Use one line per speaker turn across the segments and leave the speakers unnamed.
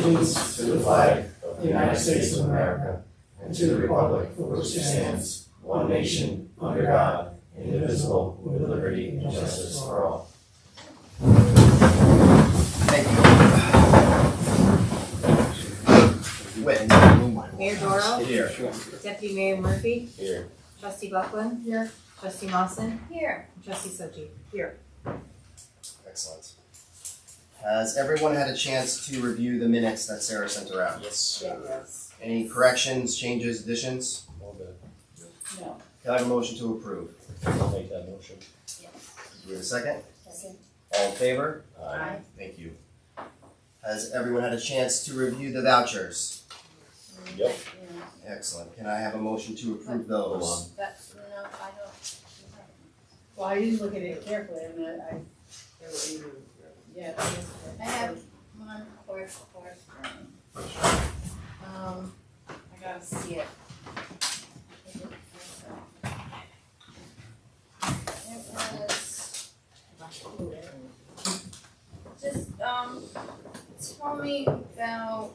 allegiance to the flag of the United States of America and to the republic for which it stands, one nation, under God, indivisible, with liberty and justice for all.
Thank you. Witt.
Mayor Doro.
Here.
Deputy Mayor Murphy.
Here.
Trustee Buckland. Here. Trustee Mawson. Here. Trustee Sochi. Here.
Excellent. Has everyone had a chance to review the minutes that Sarah sent around?
Yes.
Yes.
Any corrections, changes, additions?
All good.
No.
Can I have a motion to approve?
I'll make that motion.
Yes.
Do we have a second?
Second.
All in favor?
Aye.
Thank you. Has everyone had a chance to review the vouchers?
Yep.
Excellent. Can I have a motion to approve those?
That's, no, I don't.
Well, I didn't look at it carefully, and
I have one course. I gotta see it. It was just, tell me about,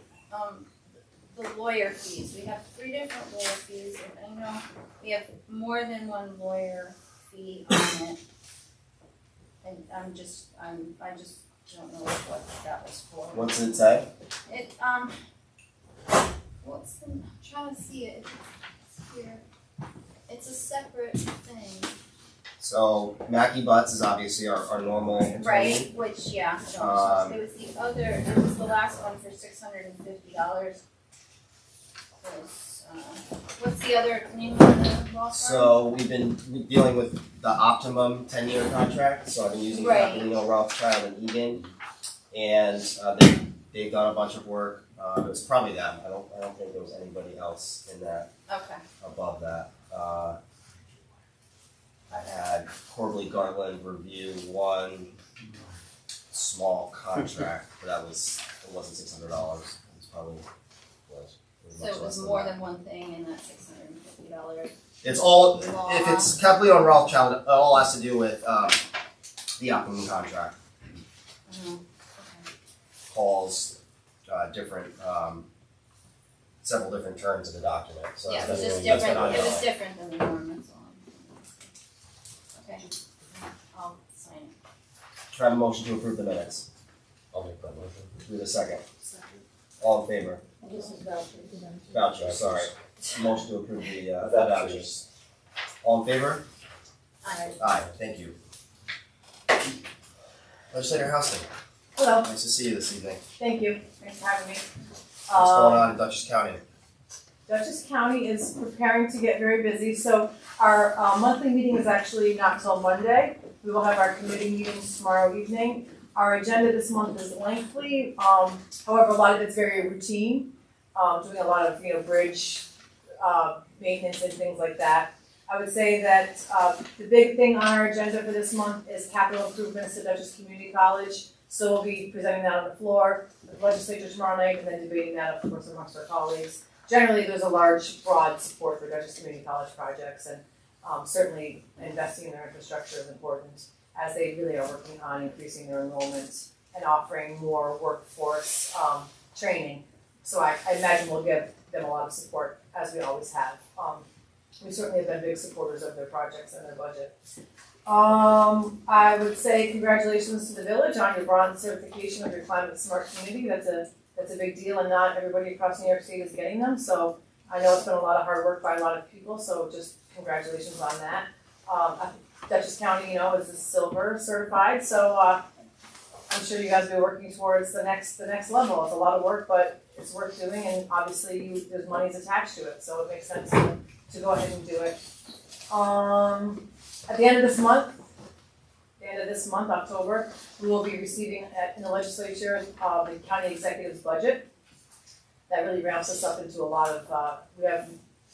the lawyer fees. We have 3 different lawyer fees, and I know we have more than one lawyer fee on it. And I just don't know what that was for.
What's it say?
It, what's the, I'm trying to see it, it's here. It's a separate thing.
So Mackie Butts is obviously our normal attorney.
Right, which, yeah, I don't know. It was the other, it was the last one for $650. What's the other name of the law firm?
So we've been dealing with the Optimum 10-year contract, so I've been using
Right.
Capelino, Rothschild, and Egan, and they've done a bunch of work. It was probably them. I don't think there was anybody else in that
Okay.
above that. I had Corbley Garland review one small contract, but it wasn't $600. It was probably
So it was more than one thing in that $650.
It's all, if it's Capelino and Rothschild, it all has to do with the Optimum contract.
Okay.
Calls different, several different terms of the document. So
Yeah, it
that's
was just
that's
different,
what I
it was
know.
different than the norm, that's all. Okay, I'll sign it.
Can I have a motion to approve the minutes?
I'll make that motion.
Do the second. All in favor?
this is voucher.
Voucher, sorry. Motion to approve the
Vouchers.
vouchers. All in favor?
Aye.
Aye, thank you. Legislator Housing,
Hello,
nice to see you this evening.
thank you, thanks for having me.
What's going on in Dutchess County?
Dutchess County is preparing to get very busy, so our monthly meeting is actually not till Monday. We will have our committee meetings tomorrow evening. Our agenda this month is lengthy, however, a lot of it's very routine, doing a lot of, bridge maintenance and things like that. I would say that the big thing on our agenda for this month is capital improvements to Dutchess Community College. So we'll be presenting that on the floor, the legislature tomorrow night, and then debating that, of course, amongst our colleagues. Generally, there's a large, broad support for Dutchess Community College projects, and certainly investing in their infrastructure is important, as they really are working on increasing their enrollment and offering more workforce training. So I imagine we'll give them a lot of support, as we always have. We certainly have been big supporters of their projects and their budget. I would say congratulations to the village on your bronze certification of your climate smart community. That's a big deal, and not everybody across New York State is getting them. So I know it's been a lot of hard work by a lot of people. So just congratulations on that. Dutchess County, is a silver certified. So I'm sure you guys will be working towards the next level. It's a lot of work, but it's worth doing, and obviously there's money's attached to it, so it makes sense to go ahead and do it. At the end of this month, October, we will be receiving in the legislature the county executive's budget. That really ramps us up into a lot of, we have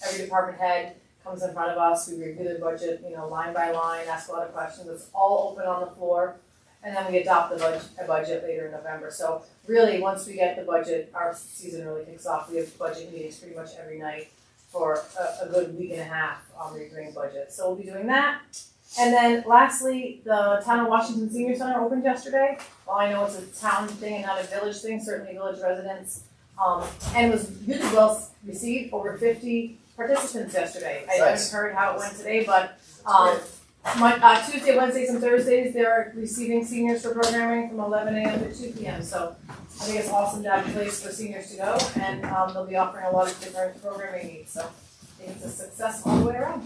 every department head comes in front of us, we review their budget, line by line, ask a lot of questions. It's all open on the floor, and then we adopt a budget later in November. So really, once we get the budget, our season really kicks off. We have budget meetings pretty much every night for a good week and a half on reviewing budget. So we'll be doing that. And then lastly, the Town of Washington Senior Center opened yesterday. Well, I know it's a town thing and not a village thing, certainly village residents. And it was really well received, over 50 participants yesterday. I haven't heard how it went today, but Tuesday, Wednesdays, and Thursdays, they're receiving seniors for programming from 11 a.m. to 2 p.m. So I think it's awesome to have a place for seniors to go, and they'll be offering a lot of different programming needs. So I think it's a success all the way around.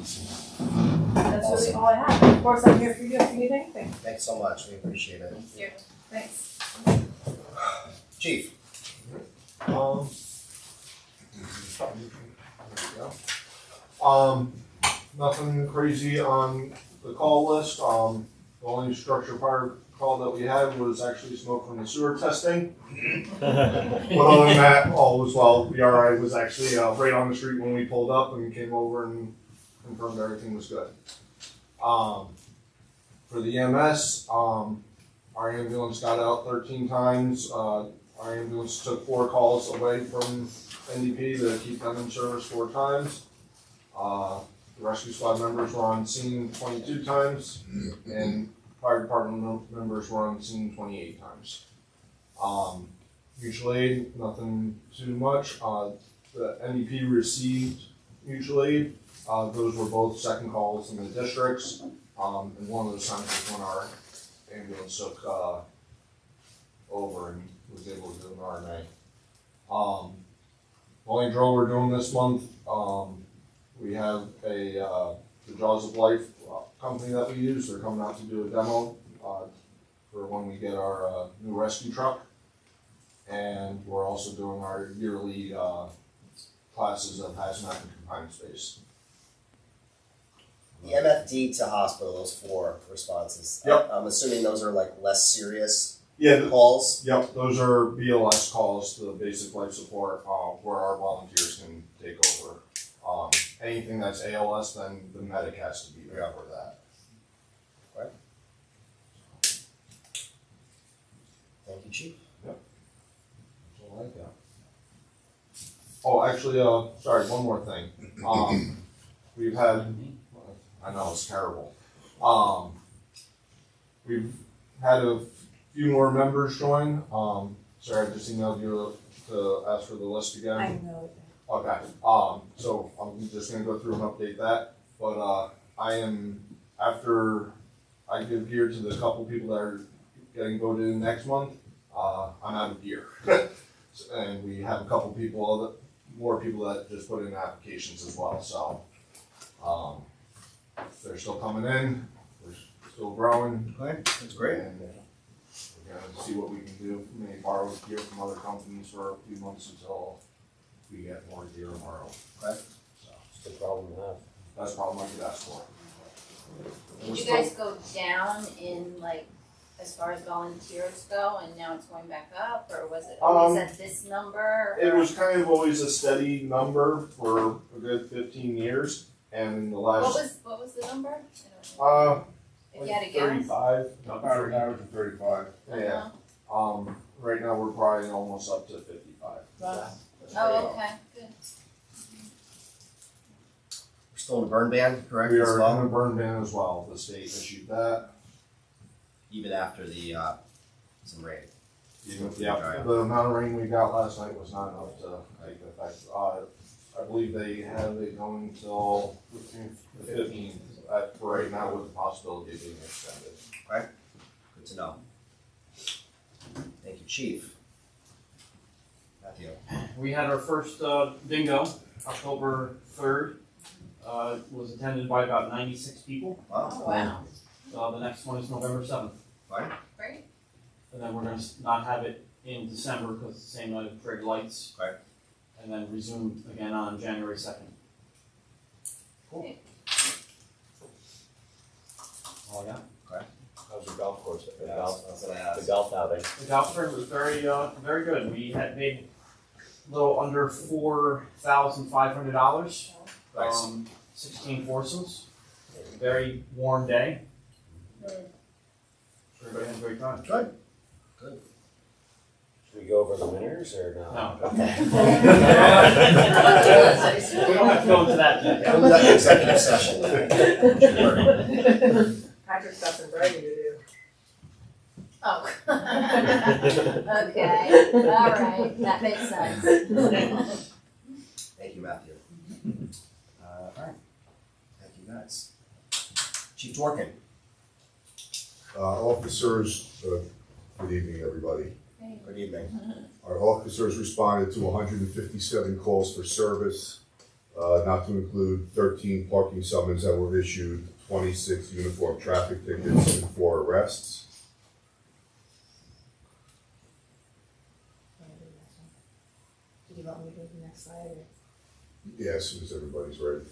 That's really all I have. Of course, I'm here for you if you need anything.
Thanks so much, we appreciate it.
Here.
Thanks.
Chief?
Nothing crazy on the call list. The only structure fire call that we had was actually smoke from the sewer testing. But other than that, all was well. The RI was actually right on the street when we pulled up and came over and confirmed everything was good. For the EMS, our ambulance got out 13 times. Our ambulance took 4 calls away from NDP to keep them in service 4 times. The rescue squad members were on scene 22 times, and fire department members were on scene 28 times. Mutual aid, nothing too much. The NDP received mutual aid. Those were both second calls in the districts, and one of those times was when our ambulance took over and was able to do an RNA. The only drill we're doing this month, we have the Jaws of Life company that we use. They're coming out to do a demo for when we get our new rescue truck. And we're also doing our yearly classes of hazmat and confined space.
The MFD to hospital, those 4 responses.
Yep.
I'm assuming those are like less serious
Yeah.
calls.
Yep, those are BLS calls, the basic life support, where our volunteers can take over. Anything that's ALS, then the medic has to be there for that.
Right. Thank you, Chief.
That's all I got. Oh, actually, sorry, one more thing. We've had, I know it's terrible. We've had a few more members join. Sorry, I just emailed you to ask for the list again.
I know.
Okay, so I'm just gonna go through and update that, but, I am, after I give gear to the couple people that are getting voted in next month, I'm out of gear. And we have a couple people, more people that just put in applications as well, so, they're still coming in, we're still growing.
Okay, that's great.
And we're gonna see what we can do, maybe borrow gear from other companies for a few months until we get more gear tomorrow.
Okay.
So
It's a problem to have.
that's a problem I could ask for.
Did you guys go down in like, as far as volunteers go, and now it's going back up, or was it always at this number?
It was kind of always a steady number for a good 15 years, and in the last
What was the number? I don't know. If you had a guess.
35.
About average of 35.
Yeah. Right now we're probably almost up to 55.
Wow.
Oh, okay, good.
We're still in the burn ban, correct,
We
as
are in
well?
a burn ban as well. The state issued that.
Even after the, some rain.
Yeah, the amount of rain we got last night was not enough to take effect. I believe they have it going until the 15th for right now, with the possibility of being extended.
Good to know. Thank you, Chief. Matthew.
We had our first bingo, October 3rd. Was attended by about 96 people.
Wow.
Oh, wow,
The next one is November 7th.
great.
And then we're going to not have it in December because it's the same night of parade lights.
Right.
And then resume again on January 2nd.
Cool.
All I got.
How's your golf course? The
Yeah,
golf,
that's what I asked.
the golf outing.
The golf tournament was very good. We had made a little under $4,500.
Nice.
16 foursomes. Very warm day. Everybody had a great time.
Good.
Should we go go over the winners or no?
No.
Okay.
We don't have to go into that detail.
We'll do that in executive session.
Patrick's got some writing to do.
Oh. Okay, all right, that makes sense.
Thank you, Matthew. Alright, thank you guys. Chief Dworkin.
Officers, good evening, everybody.
Good evening.
Our officers responded to 157 calls for service, not to include 13 parking summons that were issued, 26 uniform traffic tickets, and 4 arrests.
Did you want me to go to the next slide? Or?
Yeah, as soon as everybody's ready.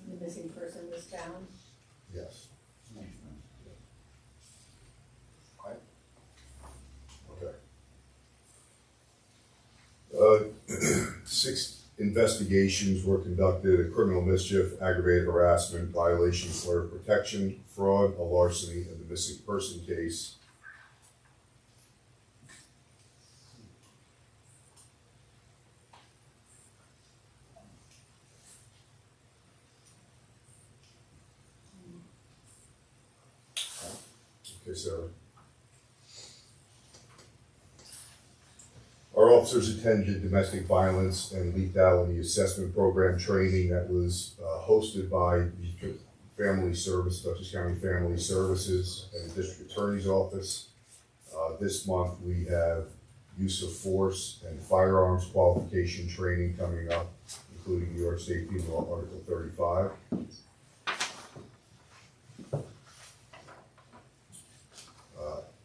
The missing person was found.
Yes. Okay. 6 investigations were conducted: a criminal mischief, aggravated harassment, violation of clerk protection, fraud, a larceny, and the missing person case. Okay, Sarah. Our officers attended domestic violence and lethality assessment program training that was hosted by the Family Service, Dutchess County Family Services, and the District Attorney's Office. This month we have use of force and firearms qualification training coming up, including New York State Penal Law Article 35.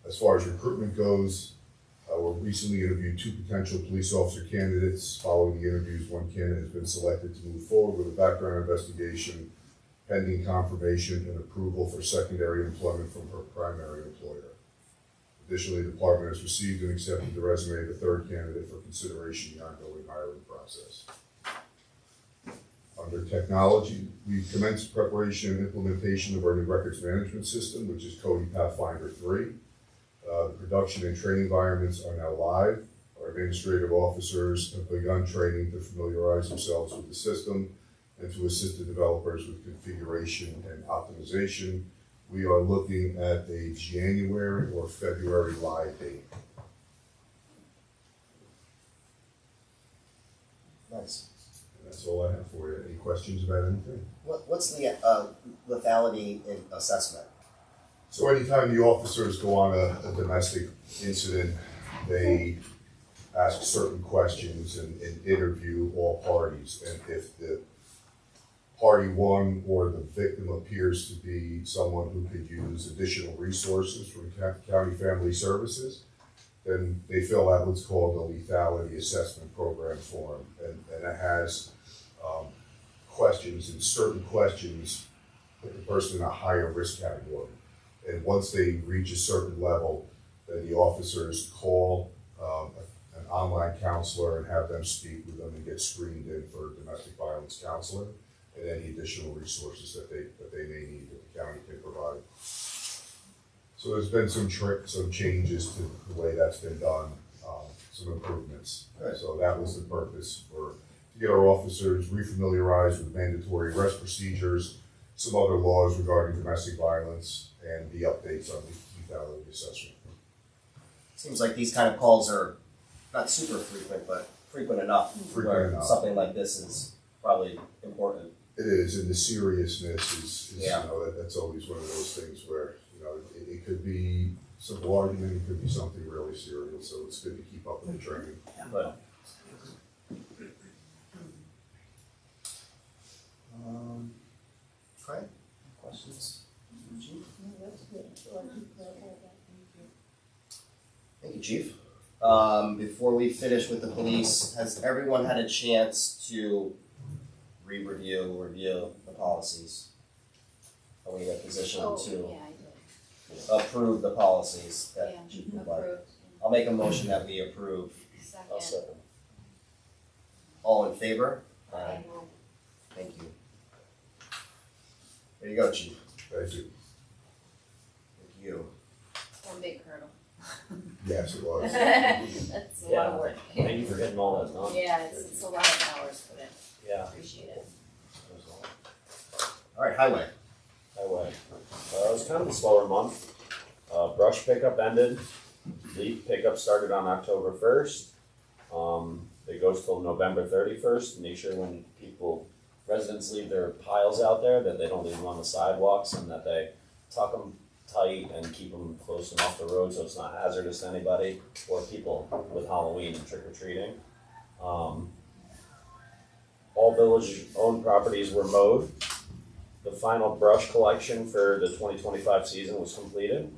As far as recruitment goes, we recently interviewed 2 potential police officer candidates. Following the interviews, 1 candidate has been selected to move forward with a background investigation, pending confirmation and approval for secondary employment from her primary employer. Additionally, the department has received and accepted the resume of a 3rd candidate for consideration in the ongoing hiring process. Under technology, we commenced preparation and implementation of our new records management system, which is Cody Pathfinder 3. The production and training environments are now live. Our administrative officers have begun training to familiarize themselves with the system and to assist the developers with configuration and optimization. We are looking at a January or February live date.
Nice.
And that's all I have for you. Any questions about anything?
What's the lethality assessment?
So anytime the officers go on a domestic incident, they ask certain questions and interview all parties. And if the party 1 or the victim appears to be someone who could use additional resources from County Family Services, then they fill out what's called the lethality assessment program form. And it has questions, and certain questions put the person in a higher risk category. And once they reach a certain level, then the officers call an online counselor and have them speak with them and get screened in for domestic violence counseling and any additional resources that they may need that the county can provide. So there's been some changes to the way that's been done, some improvements.
Right.
So that was the purpose, to get our officers refamiliarized with mandatory arrest procedures, some other laws regarding domestic violence, and the updates on the lethality assessment.
Seems like these kind of calls are not super frequent, but frequent enough.
Frequent
where
enough.
Something like this is probably important.
It is, and the seriousness is
Yeah.
that's always one of those things where, it could be simple argument, it could be something really serious, so it's good to keep up with the training.
But okay, questions? Thank you, Chief. Before we finish with the police, has everyone had a chance to review the policies? Are we in a position
Oh,
to
yeah, I did.
approve the policies that
Yeah,
Chief provided?
approved.
I'll make a motion that we approve.
Second.
All in favor?
Aye.
Thank you. There you go, Chief.
Thank you. Yes, it was.
That's a lot of work.
Thank you for getting all that done.
Yeah, it's a lot of hours put in,
Yeah.
appreciate it.
Alright, highway.
Highway. It was kind of a slower month. Brush pickup ended. Leaf pickup started on October 1st. It goes till November 31st. Make sure when residents leave their piles out there that they don't leave them on the sidewalks and that they tuck them tight and keep them close and off the road so it's not hazardous to anybody or people with Halloween and trick-or-treating. All village-owned properties were mowed. The final brush collection for the 2025 season was completed.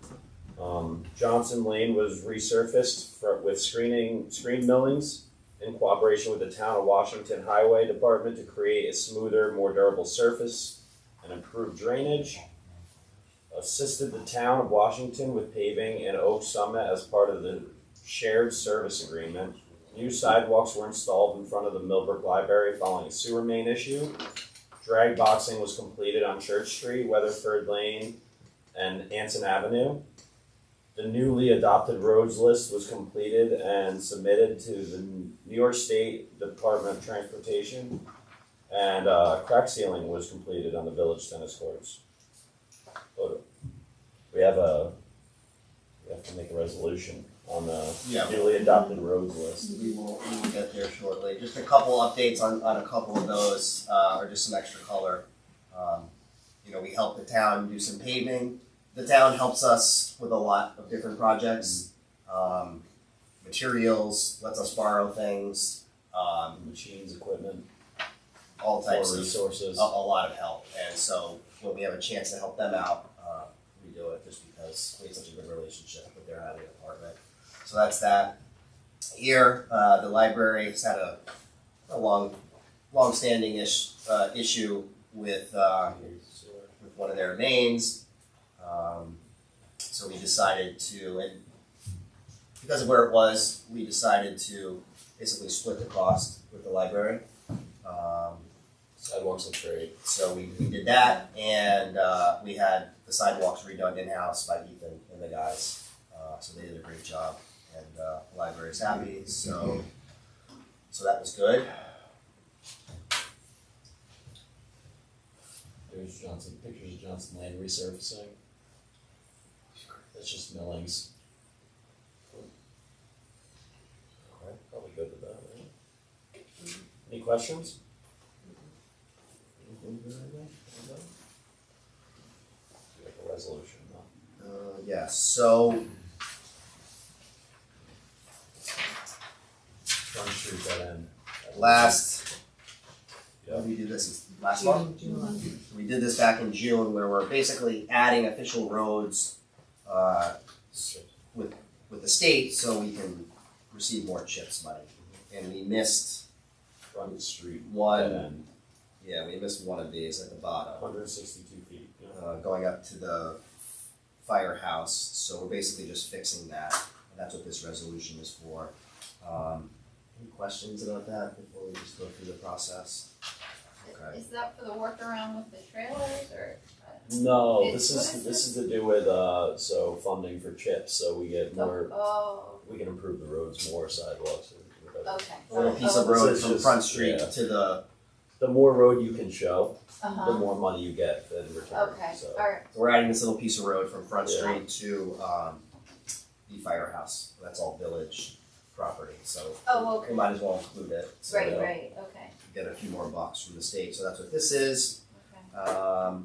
Johnson Lane was resurfaced with screen millings in cooperation with the Town of Washington Highway Department to create a smoother, more durable surface and improve drainage. Assisted the Town of Washington with paving in Oak Summit as part of the shared service agreement. New sidewalks were installed in front of the Millbrook Library following a sewer main issue. Drag boxing was completed on Church Street, Weatherford Lane, and Anson Avenue. The newly adopted roads list was completed and submitted to the New York State Department of Transportation. And crack sealing was completed on the village tennis courts. We have to make a resolution on the newly adopted roads list.
We will get there shortly. Just a couple updates on a couple of those, or just some extra color. We help the town do some paving. The town helps us with a lot of different projects. Materials, lets us borrow things,
Machines, equipment,
all types
more
of
resources.
a lot of help. And so when we have a chance to help them out, we do it just because we have such a good relationship with their highway department. So that's that. Here, the library has had a long-standing issue with one of their mains. So we decided to, and because of where it was, we decided to basically split the cost with the library.
Sidewalks are great.
So we did that, and we had the sidewalks redone in-house by Ethan and the guys. So they did a great job, and the library's happy, so that was good.
There's pictures of Johnson Lane resurfacing. That's just millings. Okay, probably good with that, right? Any questions? Anything good, anything? We have a resolution, no?
Yes, so
Front Street that end.
last,
Yeah.
we did this last month? We did this back in June, where we're basically adding official roads with the state so we can receive more CHIPS money. And we missed
Front Street
one,
that end.
we missed one of these at the bottom,
162 feet. Yeah.
going up to the firehouse. So we're basically just fixing that, and that's what this resolution is for. Any questions about that before we just go through the process? Okay.
Is that for the workaround with the trailers, or?
No,
It's-
this
what is
is to do with so funding for CHIPS, so we get more.
Oh,
We can improve the roads more, sidewalks.
okay.
A little piece of
Oh,
road
This is
from
just-
Front Street
yeah.
to the,
The more road you can show, the
Uh-huh,
more money you get in return.
okay,
So
alright,
so we're adding this little piece of road from Front
Yeah.
Street to the firehouse. That's all village property, so
oh,
we
okay,
might as well include it. So
right,
we'll
right, okay,
get a few more bucks from the state, so that's what this is.
okay.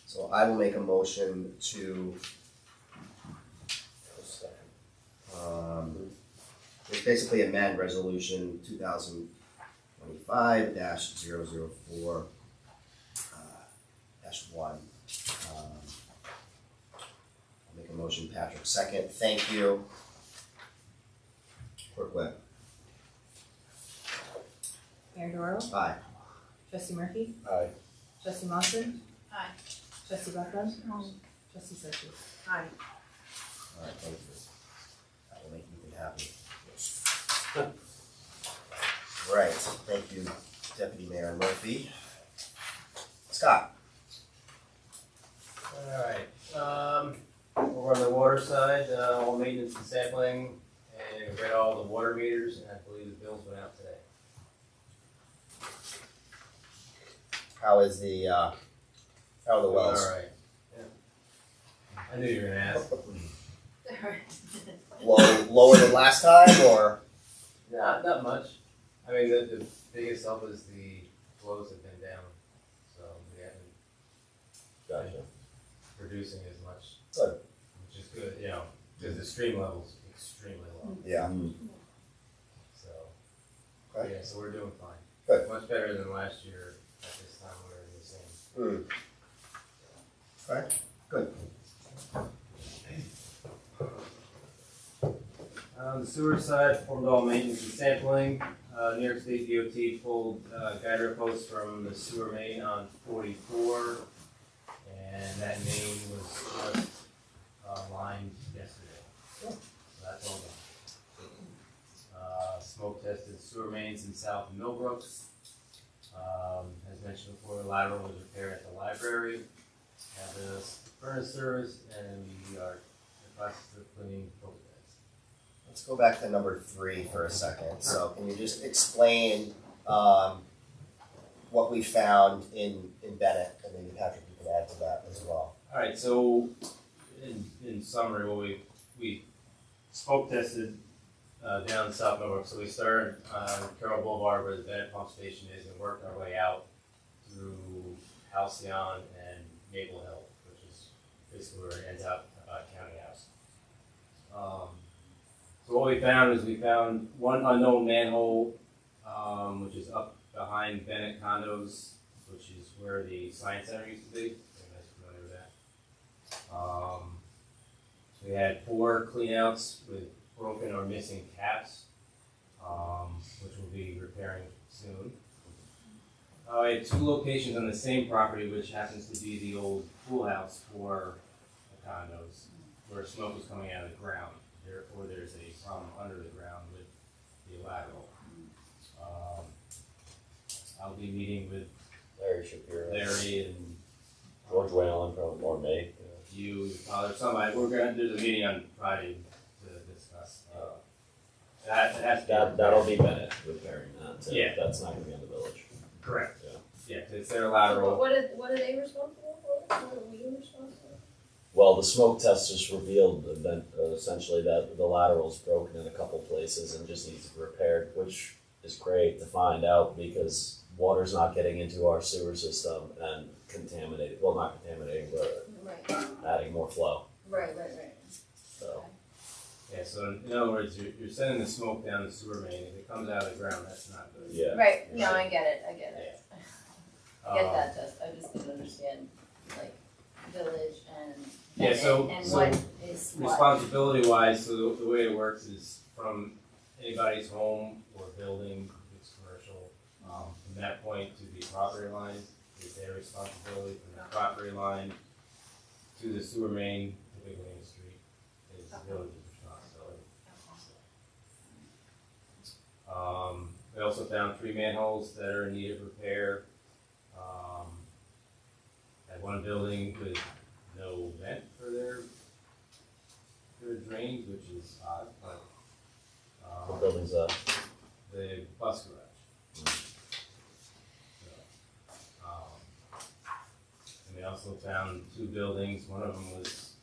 So I will make a motion to, it's basically amend resolution 2025-004 -1. I'll make a motion, Patrick second, thank you. Clerk Witt.
Mayor Doral,
Aye.
Trustee Murphy,
Aye.
Trustee Lawson,
Aye.
Trustee Buckland, Trustee Sarchi.
Aye.
Alright, thank you. That will make Ethan happy. Right, thank you, Deputy Mayor Murphy. Scott?
Alright,
over on the water side, all maintenance and sampling, and we read all the water meters, and I believe the bills went out today.
How is the, how are the wells?
All right. Yeah. I knew you were gonna ask.
Lower than last time, or?
Not much. I mean, the biggest help is the flows have been down, so we haven't
Gotcha.
producing as much.
Good.
Which is good, you know, because the stream level's extremely low.
Yeah.
So,
Okay.
yeah, so we're doing fine.
Good.
Much better than last year at this time we were in the same.
Okay, good.
On the sewer side, performed all maintenance and sampling. New York State DOT pulled guide rail posts from the sewer main on 44, and that main was just lined yesterday. So that's all done. Smoke tested sewer mains in South Millbrook. As mentioned before, the lateral was repaired at the library. Had the furnace service, and we are in the process of cleaning both beds.
Let's go back to number 3 for a second. So can you just explain what we found in Bennett, and maybe Patrick, you can add to that as well.
All right, so in summary, what we smoke tested down in South Millbrook. So we started on Carroll Boulevard where the Bennett pump station is, and worked our way out through Halcyon and Maple Hill, which is basically where it ends up County House. So what we found is we found one unknown manhole, which is up behind Bennett condos, which is where the Science Center used to be. You guys are familiar with that. So we had 4 cleanouts with broken or missing caps, which we'll be repairing soon. I had 2 locations on the same property, which happens to be the old pool house for the condos, where smoke was coming out of the ground. Therefore, there's a problem under the ground with the lateral. I'll be meeting with
Larry Shapiro.
Larry and
George Whalen, probably more me.
you, there's somebody. There's a meeting on Friday to discuss.
That'll be Bennett repairing that. So
Yeah.
That's not gonna be in the village.
Correct.
Yeah.
Yeah, it's their lateral.
What are they responsible for? What are we responsible for?
Well, the smoke test just revealed that essentially that the lateral's broken in a couple places and just needs to be repaired, which is great to find out because water's not getting into our sewer system and contaminating, well, not contaminating, but
Right,
adding more flow.
right.
So,
Yeah, so in other words, you're sending the smoke down the sewer main. If it comes out of the ground, that's not good.
yeah.
Right, no, I get it. I get
Um,
that, I just didn't understand, like, village and
Yeah, so-
and
so
what is what.
Responsibility wise, so the way it works is from anybody's home or building, if it's commercial, from that point to the property line is their responsibility. From the property line to the sewer main, typically in the street, is the village's responsibility. We also found 3 manholes that are in need of repair. Had one building with no vent for their drains, which is odd, but
What building's that?
the bus garage. So, and we also found 2 buildings. One of them was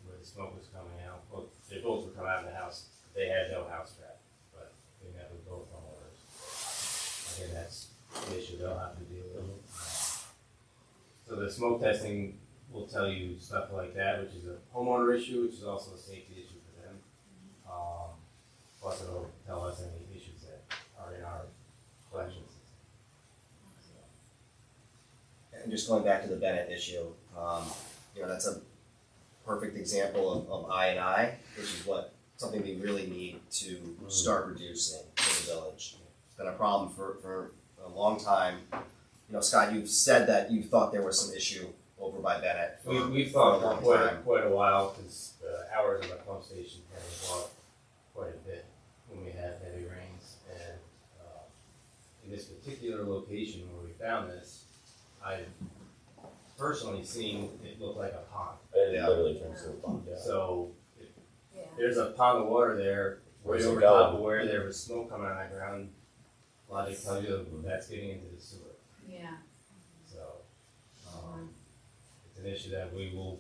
where the smoke was coming out. Well, they both were coming out of the house. They had no house trap, but we met with both homeowners. Again, that's the issue they'll have to deal with. So the smoke testing will tell you stuff like that, which is a homeowner issue, which is also a safety issue for them. Plus it'll tell us any issues that are in our collection system.
And just going back to the Bennett issue, that's a perfect example of I&I, which is something we really need to start reducing in the village. It's been a problem for a long time. Scott, you've said that you thought there was some issue over by Bennett.
We've thought for quite a while, because the hours of the pump station kind of go up quite a bit when we have heavy rains. And in this particular location where we found this, I personally seen it look like a pond.
It
Yeah.
literally turns to a pond, yeah.
So
Yeah.
there's a pond of water there, way
Where's it
over
going?
top of where there was smoke coming out of the ground. Logic tells you that's getting into the sewer.
Yeah.
So it's an issue that we will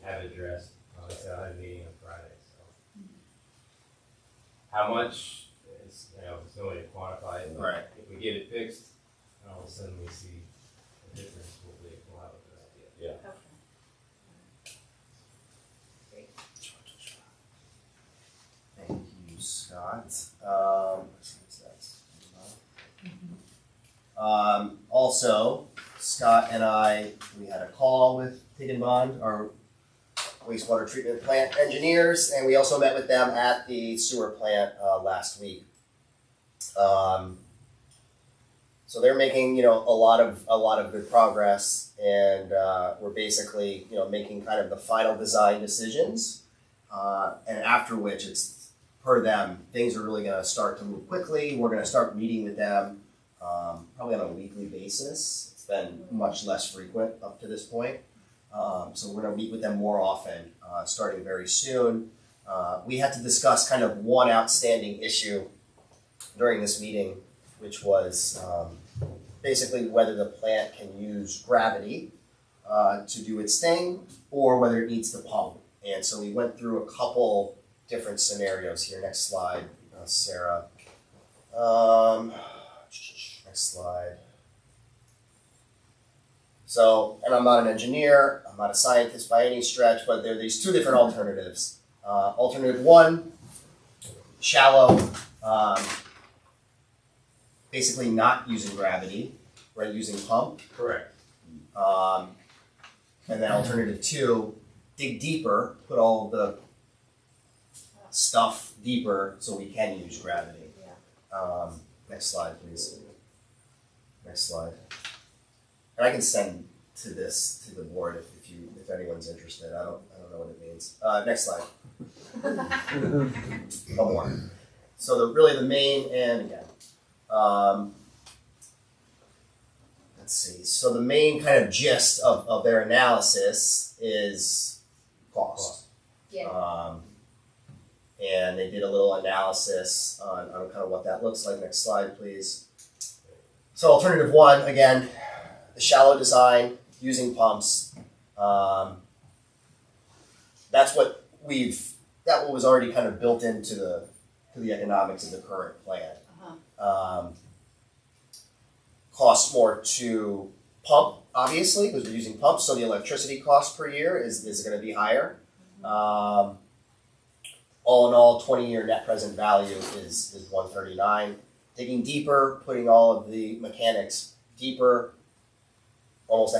have addressed. Like I said, I have a meeting on Friday. So how much? It's, there's no way to quantify it. But
Right.
if we get it fixed, and all of a sudden we see a difference, we'll have a good idea.
Yeah.
Okay. Great.
Thank you, Scott. What's next? Also, Scott and we had a call with Bond, our wastewater treatment plant engineers, and we also met with them at the sewer plant last week. So they're making, a lot of good progress, and we're basically, making kind of the final design decisions, and after which it's per them, things are really going to start to move quickly. We're going to start meeting with them probably on a weekly basis. It's been much less frequent up to this point. So we're going to meet with them more often, starting very soon. We had to discuss kind of one outstanding issue during this meeting, which was basically whether the plant can use gravity to do its thing or whether it needs to pump. And so we went through a couple different scenarios here. Next slide, Sarah. Next slide. So, and I'm not an engineer, I'm not a scientist by any stretch, but there are these two different alternatives. Alternative one, shallow, basically not using gravity, right, using pump.
Correct.
And then alternative two, dig deeper, put all the stuff deeper so we can use gravity. Next slide, please. Next slide. And I can send to the board if anyone's interested. I don't know what it means. Next slide. One more. So the main, and again, let's see. So the main kind of gist of their analysis is cost.
Yeah.
And they did a little analysis on kind of what that looks like. Next slide, please. So alternative one, again, the shallow design using pumps. That's what was already kind of built into the economics of the current plan. Costs more to pump, obviously, because we're using pumps, so the electricity cost per year is going to be higher. All in all, 20-year net present value is 139. Digging deeper, putting all of the mechanics deeper, almost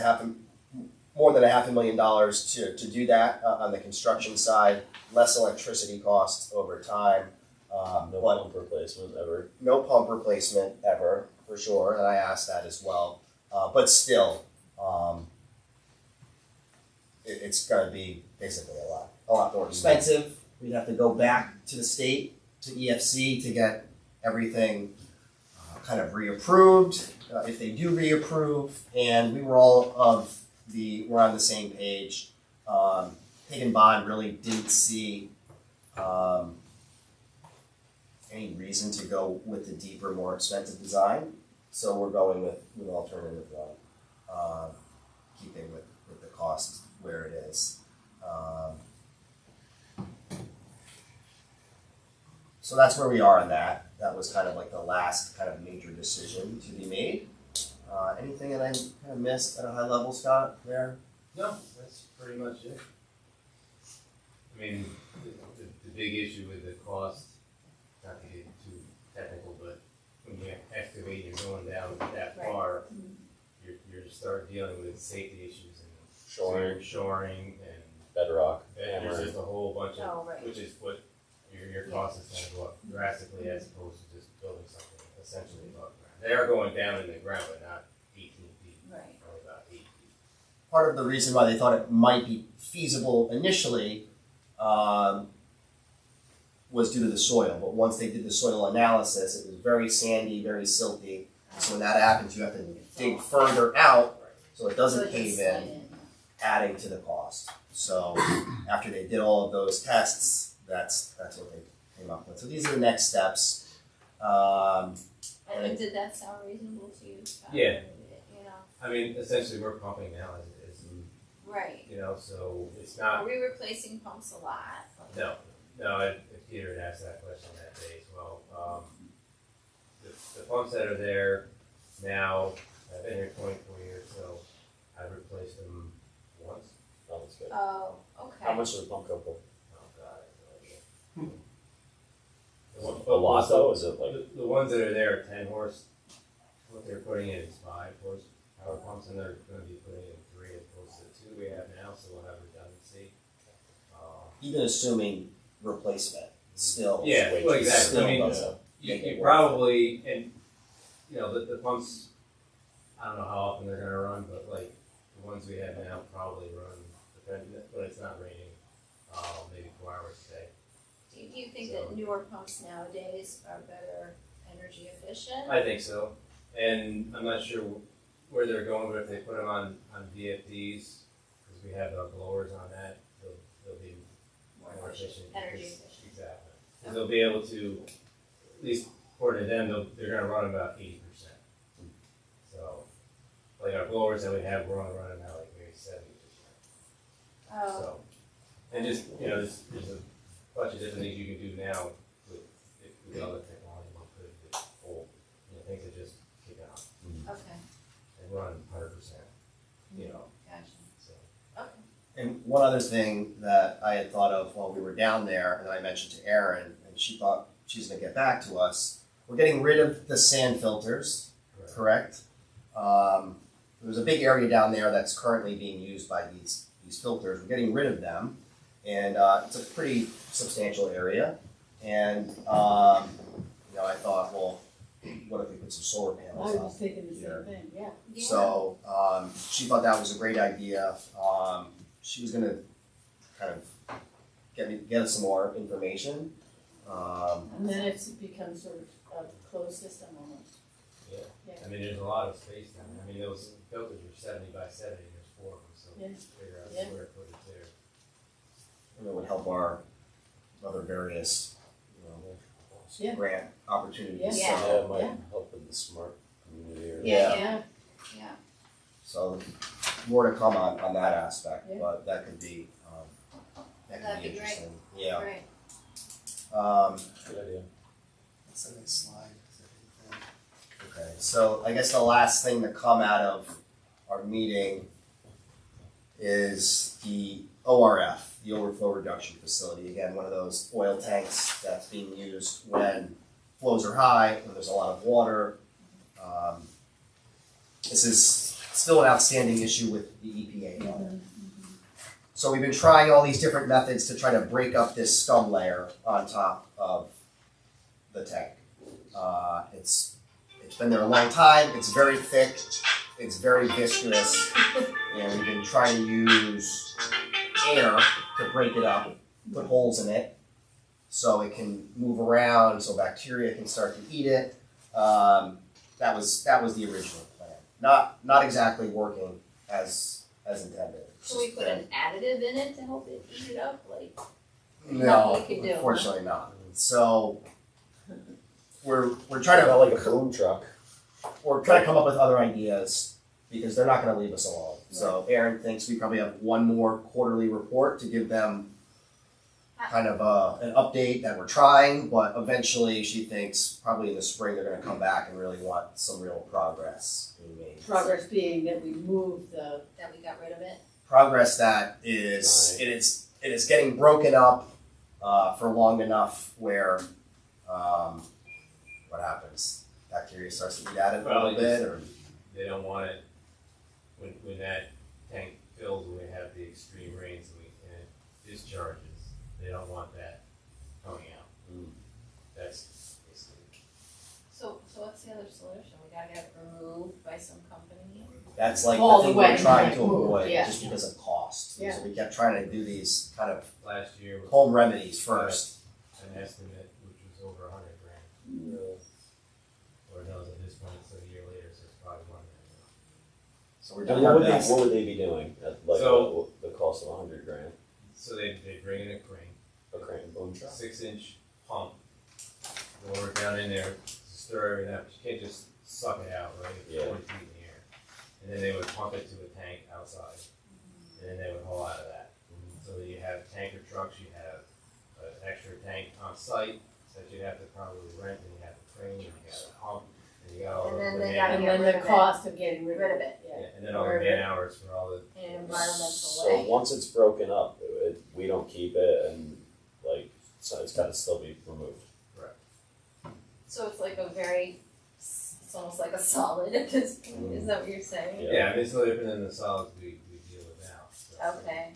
more than $500,000 to do that on the construction side. Less electricity costs over time.
No pump replacement ever.
No pump replacement ever, for sure, and I asked that as well. But still, it's going to be basically a lot more expensive. We'd have to go back to the state, to EFC, to get everything kind of reapproved, if they do reapprove, and we were we're on the same page. Bond really didn't see any reason to go with the deeper, more expensive design, so we're going with alternative one, keeping with the cost where it is. So that's where we are on that. That was kind of like the last kind of major decision to be made. Anything that I kind of missed at a high level, Scott, there?
No, that's pretty much it. I mean, the big issue with the cost, not to get too technical, but when you excavate and you're going down that far, you're start dealing with safety issues and shoring and
Bedrock.
there's just a whole bunch of,
Oh, right.
which is what your cost is going to go up drastically as opposed to just building something essentially above ground. They are going down in the ground, but not 18 feet,
Right.
only about 8 feet.
Part of the reason why they thought it might be feasible initially was due to the soil, but once they did the soil analysis, it was very sandy, very silty. So when that happens, you have to dig further out So it
So
doesn't
it
cave
slide
in, adding to the cost. So after they did all of those tests, that's what they came up with. So these are the next steps.
And did that sound reasonable to you, Scott?
Yeah.
You know,
I mean, essentially, we're pumping now,
right.
you know, so it's
Are
not,
we replacing pumps a lot?
no, Peter had asked that question that day as well. The pumps that are there now, I've been here 24 years, so I've replaced them once.
Oh, that's good.
Oh, okay.
How much does a pump go for?
Oh, God, I have no idea. The one-
A lot though, is it like?
The ones that are there are 10 horse. What they're putting in is 5 horse power pumps, and they're going to be putting in 3 as opposed to 2 we have now, so we'll have redundancy.
Even assuming replacement, still.
Yeah,
way
well,
too
exactly.
Still
I mean,
doesn't
you,
make it
you
work.
probably, and you know, the pumps, I don't know how often they're going to run, but like the ones we have now probably run, depending, when it's not raining, maybe 4 hours a day.
Do you think that newer pumps nowadays are better energy efficient?
I think so, and I'm not sure where they're going, but if they put them on VFDs, because we have blowers on that, they'll be more efficient.
Energy
because-
efficient.
Exactly. Because they'll be able to, at least according to them, they're gonna run about 80%. So, like our blowers that we have, we're only running about like maybe 70%.
Oh,
So, and just, you know, there's a bunch of different things you can do now with other technology, you could with old, you know, things that just kick on
okay,
and run 100%, you know,
gotcha.
so.
Okay.
And one other thing that I had thought of while we were down there, and I mentioned to Erin, and she thought she's gonna get back to us, we're getting rid of the sand filters, correct? There's a big area down there that's currently being used by these filters. We're getting rid of them, and it's a pretty substantial area. And you know, I thought, well, what if we put some solar panels up?
thinking the
here?
thing, yeah.
Yeah.
So she thought that was a great idea. She was gonna kind of get us some more information.
And then it becomes sort of a closed system almost.
I mean, there's a lot of space down there. I mean, those filters are 70 by 70, there's 4 of them, so
Yeah.
figure out
Yeah.
square footage there.
And it would help our other various, you know,
Yeah.
grant opportunities.
Yeah.
Yeah.
So,
Yeah, it might
Yeah.
help in the smart community or.
Yeah. Yeah.
so more to come on that aspect,
Yeah.
but that could be
That'd be great.
interesting. Yeah.
Great.
Good idea.
What's the next slide? Okay, so I guess the last thing to come out of our meeting is the ORF, the overflow reduction facility. Again, one of those oil tanks that's being used when flows are high, when there's a lot of water. This is still an outstanding issue with the EPA on it. So we've been trying all these different methods to try to break up this scum layer on top of the tank. It's been there a long time, it's very thick, it's very viscous, and we've been trying to use air to break it up, put holes in it, so it can move around, so bacteria can start to eat it. That was the original plan. Not exactly working as intended.
So we put an additive in it to help it eat it up, like,
No,
nothing you can do, huh?
unfortunately not. So we're trying to
About like a boom truck.
we're trying to come up with other ideas because they're not going to leave us alone. So Erin thinks we probably have one more quarterly report to give them kind of an update that we're trying, but eventually she thinks probably in the spring they're going to come back and really want some real progress being made.
Progress being that we move the.
that we got rid of it.
Progress that is it is getting broken up for long enough where what happens? Bacteria starts to eat at it a
Well,
little bit, or
They don't want it, when that tank fills, when we have the extreme rains and it discharges, they don't want that coming out. That's basically.
So what's the other solution? We gotta get it removed by some company?
that's like
All
the
the
thing
way
we're trying to
removed,
avoid
yeah.
just because of cost.
Yeah.
So we kept trying to do these kind of
Last year was
home remedies first.
an estimate which was over $100,000. Or knows at this point, it's a year later, so it's probably $1 million.
So we're
And
doing
what
our
would they,
best.
what would they be doing at like
So-
the cost of $100,000?
So they bring in a crane,
A crane boom truck?
6-inch pump, lower it down in there, stir it up, you can't just suck it out, right? It's
Yeah.
40 feet in the air. And then they would pump it to a tank outside, and then they would haul out of that. So that you have tanker trucks, you have an extra tank on site that you have to probably rent, and you have the crane, and you got a pump, and you got all
And
the
then they
man-
gotta
And
get
then
rid
the
of it.
cost of getting
rid of it
yeah, and then all the man hours for all the,
in an environmental
So
way.
once it's broken up, we don't keep it, and like, so it's gotta still be removed.
So it's like it's almost like a solid at this point, is that what you're saying?
yeah, I mean, it's no different than the solids we deal with now. So
Okay,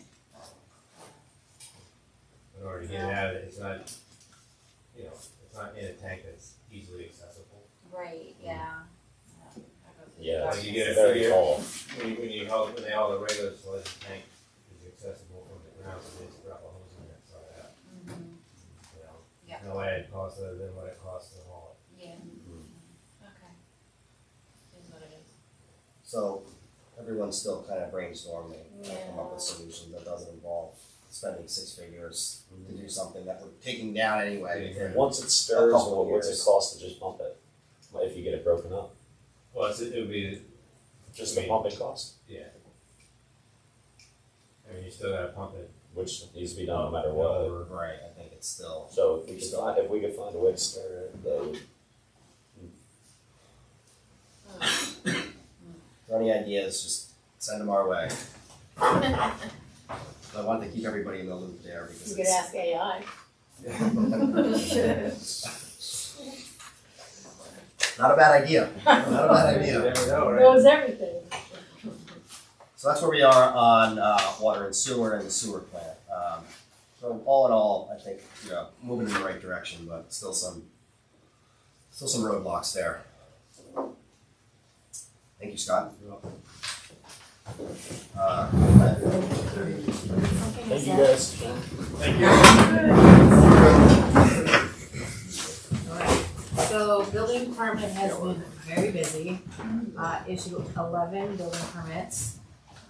in order to get it out of it, it's not, it's not in a tank that's easily accessible.
right, yeah.
Yeah,
Like
it's
you get a
very
figure-
tall.
When they haul the regular sludge, the tank is accessible from the ground, so they just drop a hose in there, so that,
Mhm. Yeah.
no added cost other than what it costs to haul it.
Yeah. Okay. Is what it is.
So everyone's still kind of brainstorming, trying to come up with
Yeah.
solutions that doesn't involve spending 6 figures to do something that we're taking down anyway.
Yeah.
Once it stirs,
couple of
what's it
years.
cost to just pump it? If you get it broken up,
Well, it would be,
just the pumping cost,
yeah. I mean, you still gotta pump it.
which needs to be done no matter what.
Right, I think it's still.
So if we could find a way to stir it, that would.
For any ideas, just send them our way. I want to keep everybody in the loop there because
You could
it's.
ask AI.
Not a bad idea. Not a bad idea.
never know,
Knows everything.
So that's where we are on water and sewer and the sewer plant. So all in all, I think moving in the right direction, but still some roadblocks there. Thank you, Scott.
Thank you guys.
Alright, so building department has been very busy, issued 11 building permits,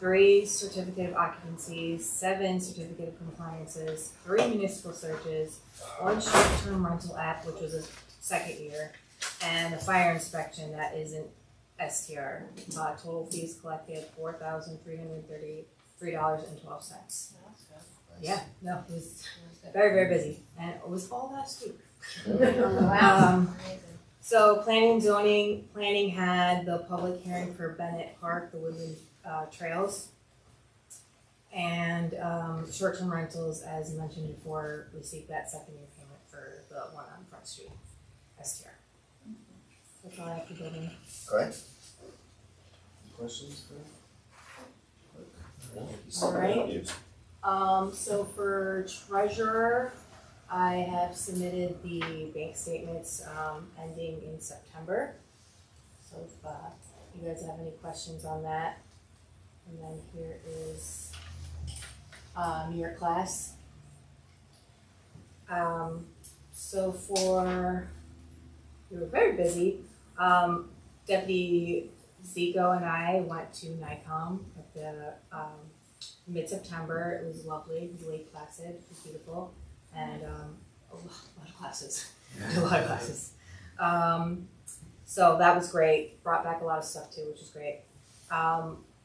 3 certificate of occupancies, 7 certificate of compliances, 3 municipal searches, 1 short-term rental app, which was a second year, and a fire inspection that isn't STR. Total fees collected $4,333.12. Yeah, no, it was very, very busy, and it was all last week.
Wow. Amazing.
So planning had the public hearing for Bennett Park, the Woodland Trails. And short-term rentals, as mentioned before, received that second year payment for the one on Front Street, STR. That's all I have for building.
Go ahead. Questions?
All right. So for treasurer, I have submitted the bank statements ending in September. So if you guys have any questions on that. And then here is New York class. So we were very busy. Deputy Zico and I went to NICOM at the mid-September. It was lovely. It was Lake Placid. It was beautiful. And a lot of classes. A lot of classes. So that was great. Brought back a lot of stuff too, which is great.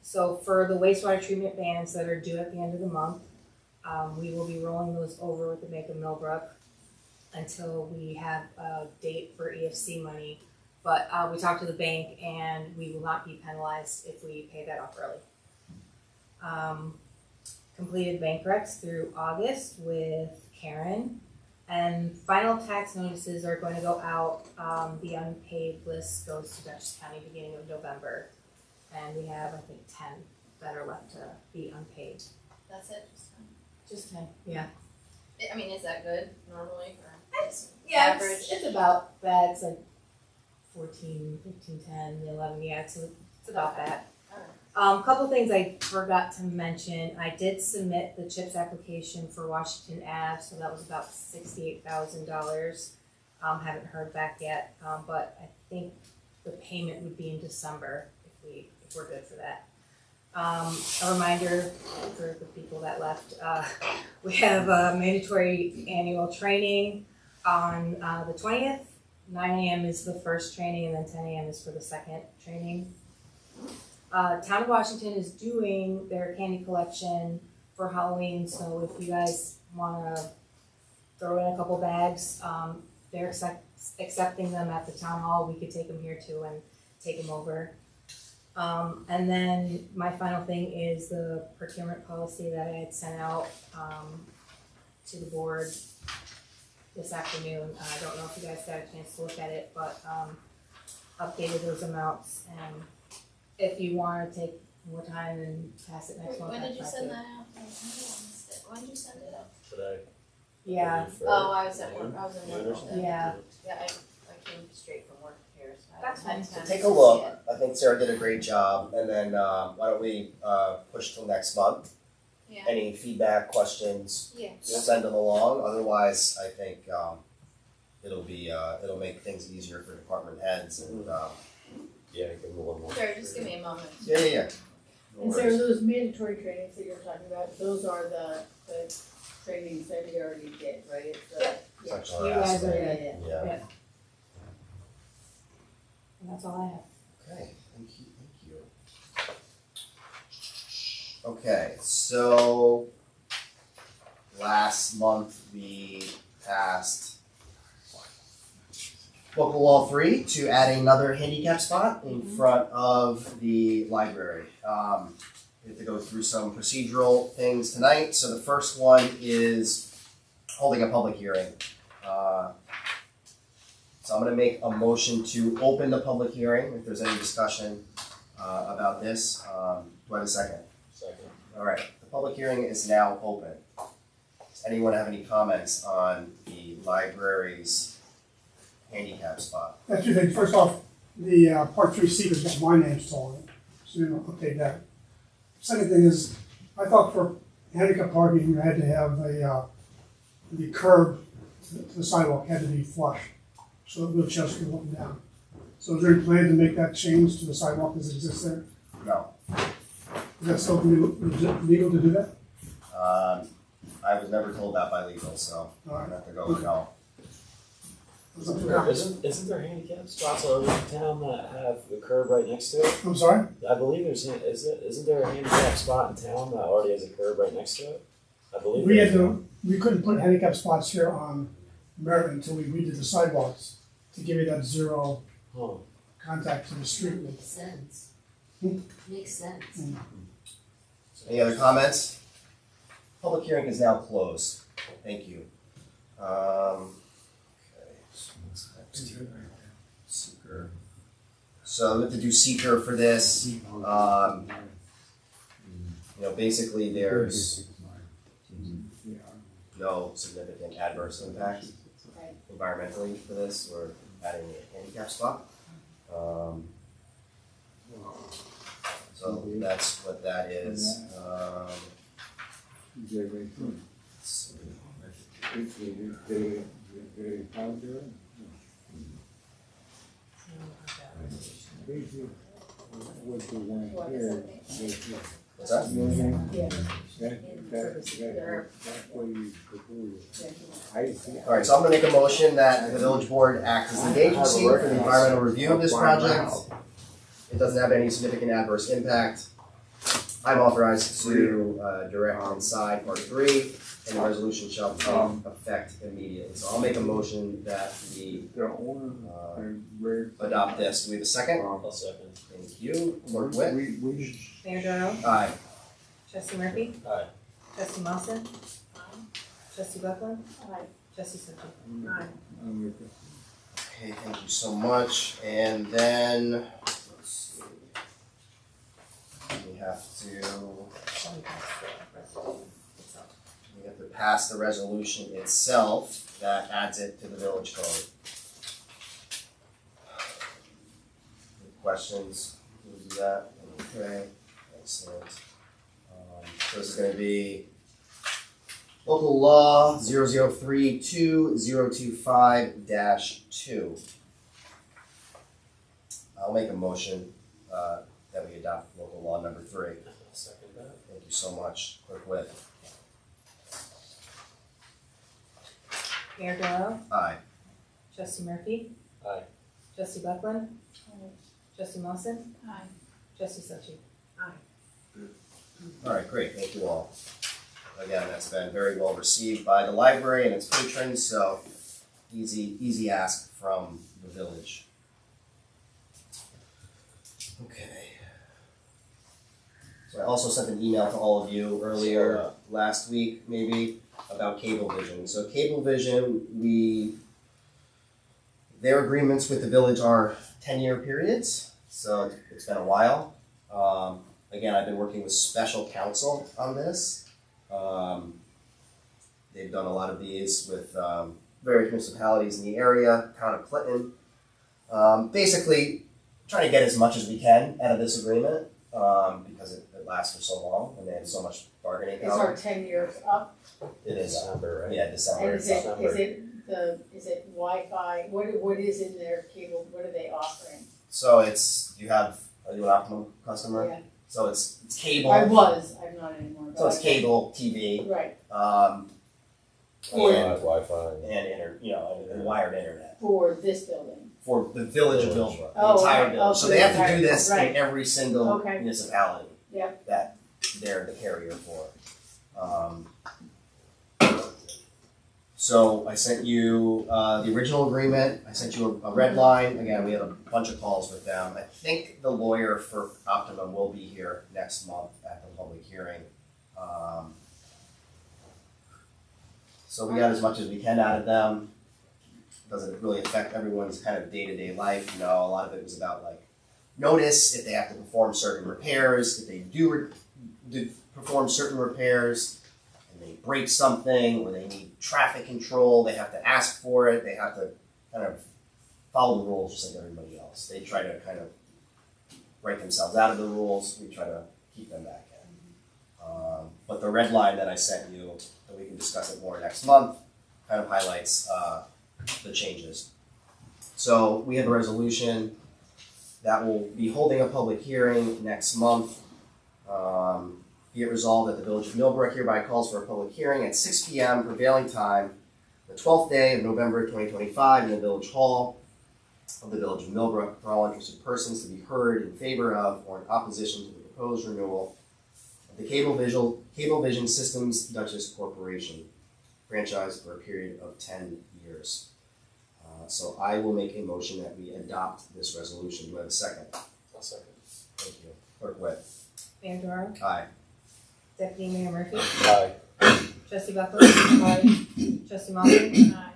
So for the wastewater treatment bans that are due at the end of the month, we will be rolling those over with the Bank of Millbrook until we have a date for EFC money. But we talked to the bank and we will not be penalized if we pay that off early. Completed bank recs through August with Karen. And final tax notices are going to go out. The unpaid list goes to Dutchess County beginning of November. And we have, I think, 10 that are left to be unpaid.
That's it?
Just 10, yeah.
I mean, is that good normally or?
Average. It's about that. It's like 14, 15, 10, 11, yeah, it's about that. Couple things I forgot to mention. I did submit the CHIPS application for Washington Ave, so that was about $68,000. Haven't heard back yet, but I think the payment would be in December if we're good for that.
A reminder for the people that left, we have a mandatory annual training on the 20th. 9 a.m. is the first training, and then 10 a.m. is for the second training. Town of Washington is doing their candy collection for Halloween, so if you guys want to throw in a couple bags, they're accepting them at the town hall. We could take them here too and take them over. And then my final thing is the procurement policy that I had sent out to the board this afternoon. I don't know if you guys got a chance to look at it, but updated those amounts. And if you want to take more time and pass it next month,
When did you
that's
send
fine
that out? I missed it. When did you send it out?
Today.
too. Yeah,
Oh, I was at work, I was in
You
work.
understand?
yeah.
Yeah, I came straight from work here, so I
That's
haven't had
fine.
time
So take
to
a
see
look.
it.
I think Sarah did a great job, and then why don't we push till next month?
Yeah,
Any feedback, questions,
yeah.
send them along. Otherwise, I think it'll make things easier for department heads and
Yeah, give them a little more.
Sure, just give me a moment.
yeah. No
And so
worries.
those mandatory trainings that you're talking about, those are the trainings that you already did, right? It's the-
Yep.
Yeah.
Sexual
You guys
harassment.
are
Yeah,
good.
yeah.
Yeah.
And that's all I have.
Okay, thank you. Okay, so last month we passed local law 3 to add another handicap spot in front of the library. We have to go through some procedural things tonight. So the first one is holding a public hearing. So I'm gonna make a motion to open the public hearing, if there's any discussion about this. Do I have a second?
Second.
All right, the public hearing is now open. Does anyone have any comments on the library's handicap spot?
Two things. First off, the Part 3 seeker's got my name still on it, so you know, update that. Second thing is, I thought for handicap parking, you had to have the curb to the sidewalk had to be flush, so that wheelchairs could walk down. So is there any plan to make that change to the sidewalk as it exists there?
No.
Is that still legal to do that?
I was never told that by legal, so
All
I'm
right.
gonna have to go with no.
Isn't there handicap spots all over town that have the curb right next to it?
I'm sorry?
I believe isn't there a handicap spot in town that already has a curb right next to it? I believe
We couldn't put handicap spots here on MERRITT until we redid the sidewalks to give you that zero
Huh.
contact to the street.
Makes sense. Makes sense.
Any other comments? Public hearing is now closed. Thank you. Okay, so what's next here? Seeker. So we have to do seeker for this. Basically there's no significant adverse impact environmentally for this. We're adding a handicap spot. So that's what that is. Let's see. What's that? Alright, so I'm gonna make a motion that the village board acts as the agency for the environmental review of this project. It doesn't have any significant adverse impact. I'm authorized to direct and sign part 3, and the resolution shall take effect immediately. So I'll make a motion that we adopt this. Do we have a second?
I'll second.
Thank you. Clerk Witt?
Mayor Darrell,
Aye.
Trustee Murphy,
Aye.
Trustee Mawson, Trustee Buckland,
Aye.
Trustee Simpson. Aye.
Okay, thank you so much. And then, let's see. We have to pass the resolution itself that adds it to the village code. Any questions? We'll do that. Okay, excellent. So this is going to be local law 0032025-2. I'll make a motion that we adopt local law number 3.
Second that.
Thank you so much, Clerk Witt.
Mayor Doyle,
Aye.
Trustee Murphy.
Aye.
Trustee Buckland. Trustee Mawson.
Aye.
Trustee Sochi.
All right, great, thank you all. Again, that's been very well received by the library and its patrons, so easy ask from the village. Okay. So I also sent an email to all of you earlier last week, maybe, about Cablevision. So Cablevision, their agreements with the village are 10-year periods, so it's been a while. Again, I've been working with special counsel on this. They've done a lot of these with various municipalities in the area, town of Clinton. Basically, trying to get as much as we can out of this agreement because it lasts for so long and they have so much bargaining
Is
power.
our 10 years up?
It is
December, right?
Yeah, December.
And is it Wi-Fi? What is in their cable? What are they offering?
So are you an Optimum customer?
Yeah.
So it's cable.
I'm not anymore.
So it's cable TV.
Right.
And
Wi-Fi.
and wired internet
For this building.
for the village of Millbrook, the
Oh,
entire
okay.
village. So
Oh,
they have to
right,
do this
right.
in every single
Okay.
municipality
Yep.
that they're the carrier for. So I sent you the original agreement. I sent you a red line. Again, we had a bunch of calls with them. I think the lawyer for Optimum will be here next month at the public hearing. So we got as much as we can out of them. Doesn't really affect everyone's kind of day-to-day life. A lot of it was about like notice if they have to perform certain repairs, if they do perform certain repairs, and they break something or they need traffic control, they have to ask for it, they have to kind of follow the rules just like everybody else. They try to kind of break themselves out of the rules, we try to keep them back in. But the red line that I sent you, that we can discuss it more next month, kind of highlights the changes. So we have a resolution that will be holding a public hearing next month. Be it resolved that the Village of Millbrook hereby calls for a public hearing at 6 p.m. prevailing time, the 12th day of November 2025 in the Village Hall of the Village of Millbrook for all interested persons to be heard in favor of or in opposition to the proposed renewal of the Cablevision Systems Duchess Corporation, franchise for a period of 10 years. So I will make a motion that we adopt this resolution. Do I have a second?
I'll second.
Thank you. Clerk Witt.
Mayor Doyle,
Aye.
Deputy Mayor Murphy.
Aye.
Trustee Buckland. Aye. Trustee Mawson.
Aye.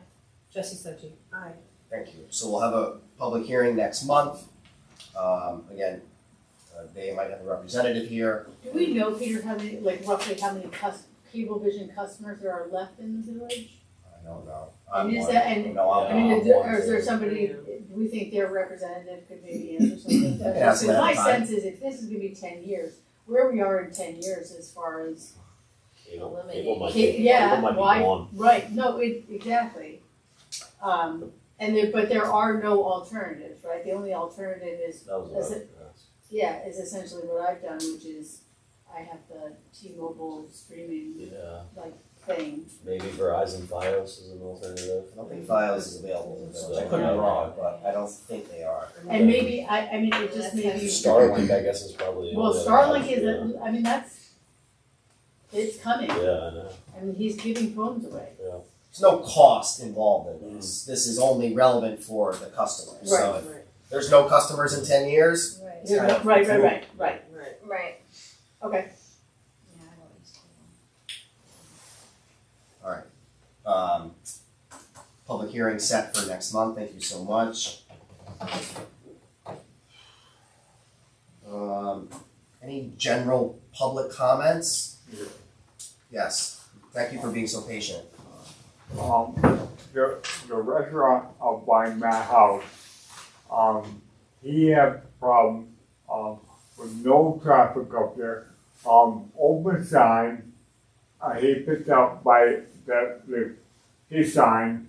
Trustee Sochi. Aye.
Thank you. So we'll have a public hearing next month. Again, they might have a representative here.
Do we know, Peter, roughly how many Cablevision customers there are left in the village?
I don't know.
And is
one.
that, and,
No, I'm
I mean,
one.
or is there somebody, do we think their representative could maybe answer something like that?
Yeah, so
Because my
that's fine.
sense is if this is gonna be 10 years, where we are in 10 years as far as,
Cable might
Ca-
be,
yeah,
cable might be
why-
gone.
right, no, exactly. But there are no alternatives, right? The only alternative is,
That was
is essentially what I've done, which is I have the T-Mobile streaming
yeah.
thing.
Maybe Verizon Fios is an alternative.
I don't think Fios is available in the village. I could be wrong, but I don't think they are.
And maybe, I mean, it just maybe.
Starlink, I guess, is probably. the
Well,
only other
Starlink
option,
is, I mean, it's coming.
Yeah, I know.
I mean, he's giving phones away.
There's no cost involved in this. This is only relevant for the customers. So if there's no customers in 10 years,
Right.
it's kind of
Right.
Right.
Okay.
Yeah, I don't use cable.
All right. Public hearing set for next month. Thank you so much. Any general public comments? Yes. Thank you for being so patient.
The restaurant up by my house, he had a problem, with no traffic up there, open sign, he picked up by his sign,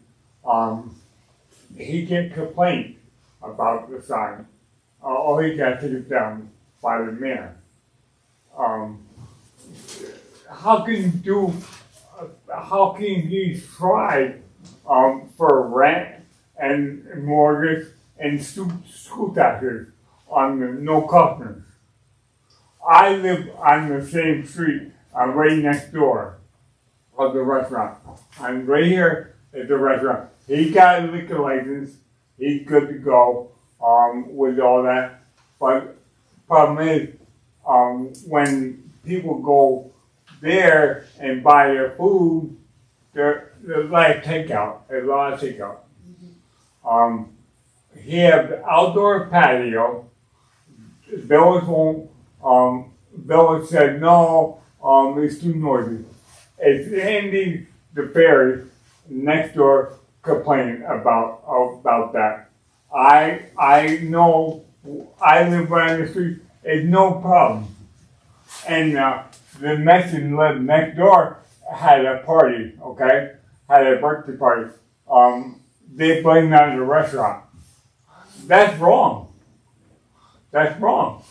he can't complain about the sign, all he got to get down by the mayor. how can he try for rent and mortgage and school taxes on no customers? I live on the same street, I'm right next door of the restaurant. I'm right here at the restaurant. He got a liquor license, he's good to go with all that. But problem is, when people go there and buy their food, there's a lot of takeout. He has the outdoor patio. Village won't. Village said no. It's too noisy. It's Andy the Ferry next door complaining about that. I know. I live right on the street. It's no problem. And the Mexican lived next door had a party. Okay, had a birthday party. They blamed that on the restaurant. That's wrong. That's wrong.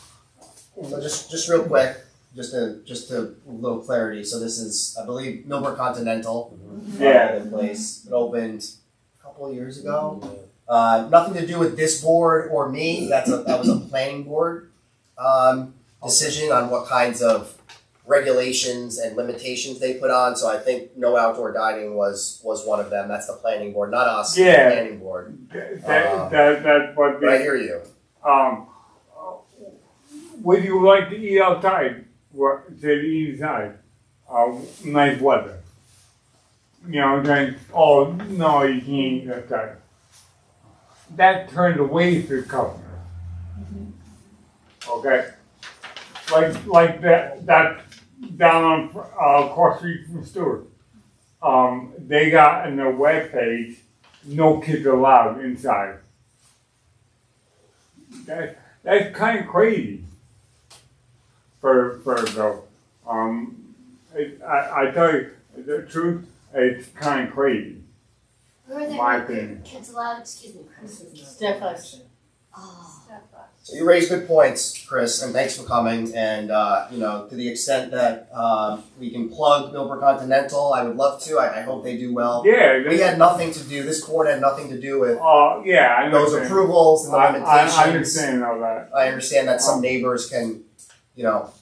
So just real quick, just a little clarity. So this is, I believe, Millbrook Continental.
Yeah.
Place. It opened a couple of years ago. Nothing to do with this board or me. That was a planning board decision on what kinds of regulations and limitations they put on. So I think no outdoor dining was one of them. That's the planning board, not us.
Yeah.
The planning board.
That's what.
But I hear you.
Would you like to eat outside? To eat inside? Nice weather. You know, then, oh no, you can't eat outside. That turned away the customer. Okay? Like that down on across the street from Stewart. They got on their webpage, no kids allowed inside. That's kind of crazy for though. I tell you the truth, it's kind of crazy.
Where are they
My
not
opinion.
kids allowed? Excuse me, Chris.
Step us.
Oh.
So you raise good points, Chris, and thanks for coming. And to the extent that we can plug Millbrook Continental, I would love to. I hope they do well.
Yeah.
We had nothing to do. This board had nothing to do with
yeah, I
those
understand.
approvals and the limitations.
I understand all that.
I understand that some neighbors can,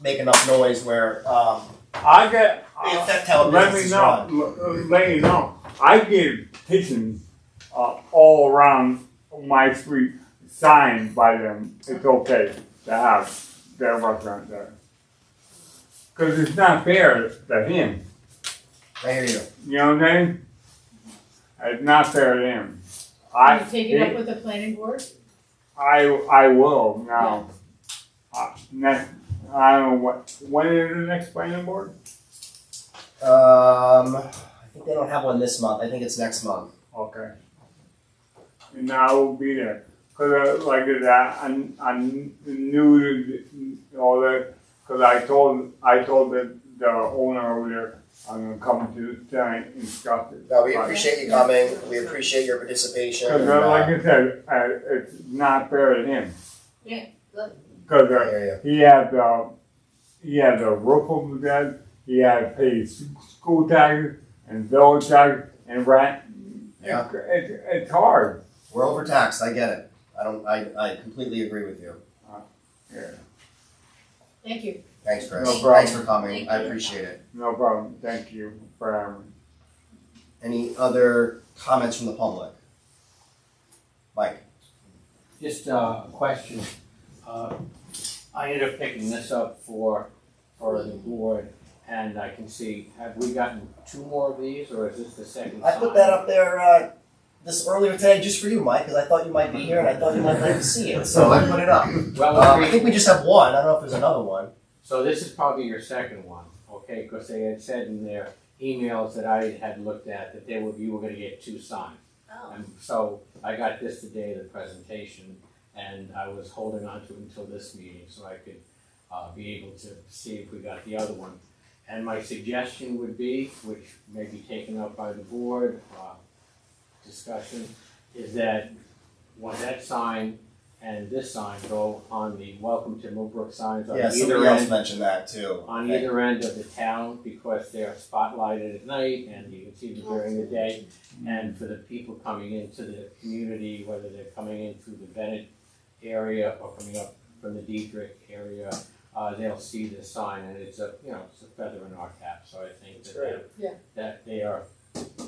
make enough noise where
I get.
they affect how a
Let
business
me
is
know.
run.
Let you know. I get petitions all around my street signed by them. It's okay to have their restaurant there. Because it's not fair to him.
I hear you.
You know what I'm saying? It's not fair to him.
Can you take it up with the planning board?
I will now. Next, I don't know when is the next planning board?
I think they don't have one this month. I think it's next month.
Okay. And I will be there. Cause like that, I'm new to all that. Cause I told the owner over there I'm gonna come to tonight and discuss it.
No, we appreciate you coming. We appreciate your participation.
Cause like I said, it's not fair to him.
Yeah, good.
Cause
I hear
he had the roof over his head. He had to pay school taxes and village taxes and rent.
Yeah.
It's hard.
We're overtaxed. I get it. I completely agree with you.
Yeah.
Thank you.
Thanks, Chris.
No problem.
Thanks for coming.
Thank
I
you.
appreciate it.
No problem. Thank you for having me.
Any other comments from the public? Mike.
Just a question. I ended up picking this up for the board, and I can see, have we gotten 2 more of these, or is this the second
I
time?
put that up there this earlier today just for you, Mike, because I thought you might be here and I thought you might like to see it. So I put it up.
Well,
I think we just have one. I don't know if there's another one.
So this is probably your second one, okay? Because they had said in their emails that I had looked at that you were going to get 2 signed.
Oh.
And so I got this the day of the presentation, and I was holding on to it until this meeting so I could be able to see if we got the other one. And my suggestion would be, which may be taken up by the board, discussion, is that when that sign and this sign go on the Welcome to Millbrook signs on
Yeah,
either
somebody else
end,
mentioned that too.
on either end of the town, because they're spotlighted at night and you can see them during the day. And for the people coming into the community, whether they're coming in through the Bennett area or coming up from the Diedrich area, they'll see this sign, and it's a, you know, it's a feather in our cap. So I think that they are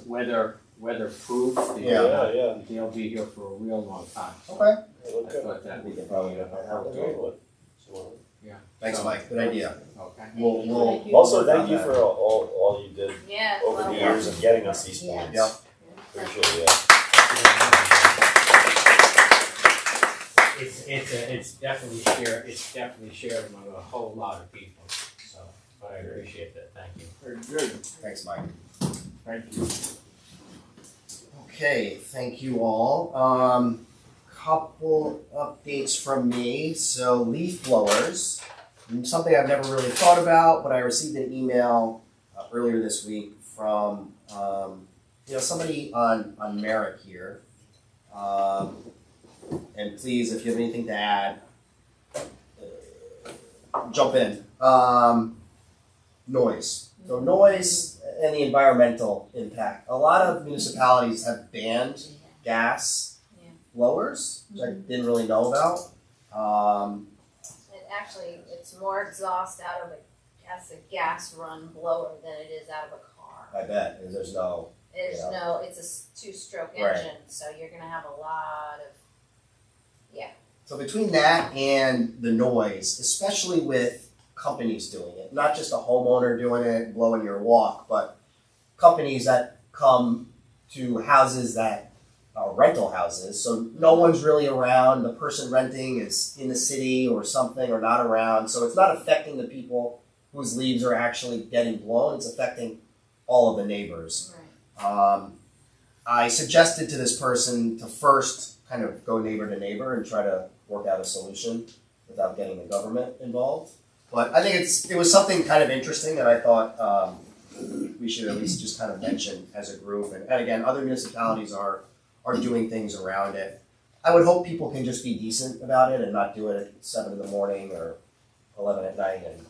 weatherproof. They'll be here for a real long time. So
Okay.
I thought that
We
would
can probably
yeah.
Thanks,
So-
Mike. Good idea.
Okay.
We'll
Also, thank you for all you did
Yeah.
over the years of getting us these points.
Yeah.
Appreciate it.
It's definitely shared among a whole lot of people. So, but I appreciate that. Thank you.
Very good,
Thanks, Mike.
thank you.
Okay, thank you all. Couple updates from me. So leaf blowers, something I've never really thought about, but I received an email earlier this week from somebody on MERRITT here. And please, if you have anything to add, jump in. Noise. So noise and the environmental impact. A lot of municipalities have banned gas blowers, which I didn't really know about.
It's more exhaust out of a gas run blower than it is out of a car.
I bet, because there's no.
It's a two-stroke
Right.
engine, so you're gonna have a lot of,
So between that and the noise, especially with companies doing it, not just a homeowner doing it, blowing your walk, but companies that come to houses that are rental houses, so no one's really around, the person renting is in the city or something or not around, so it's not affecting the people whose leaves are actually getting blown, it's affecting all of the neighbors.
right.
I suggested to this person to first kind of go neighbor to neighbor and try to work out a solution without getting the government involved. But I think it was something kind of interesting that I thought we should at least just kind of mention as a group. And again, other municipalities are doing things around it. I would hope people can just be decent about it and not do it at 7 in the morning or 11 at night and